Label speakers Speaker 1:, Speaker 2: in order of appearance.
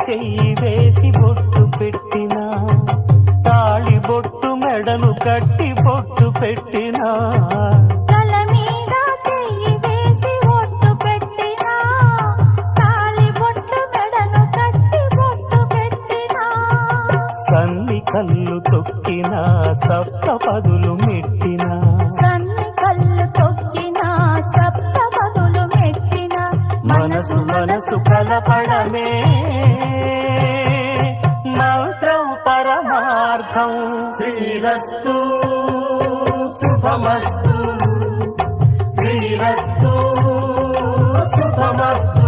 Speaker 1: చెయ్యి వేసి బొట్టు పెట్టినా, తాళి బొట్టు మెడను కట్టి బొట్టు పెట్టినా,
Speaker 2: తల మీద చెయ్యి వేసి బొట్టు పెట్టినా, తాళి బొట్టు మెడను కట్టి బొట్టు పెట్టినా,
Speaker 1: సన్ని కళ్ళు తొక్కినా సప్త పదులు మెట్టినా,
Speaker 2: సన్ని కళ్ళు తొక్కినా సప్త పదులు మెట్టినా,
Speaker 1: మనసు మనసు కలపడమే మంత్రం పరమార్థం. శ్రీరస్తు శుభమస్తు, శ్రీరస్తు శుభమస్తు.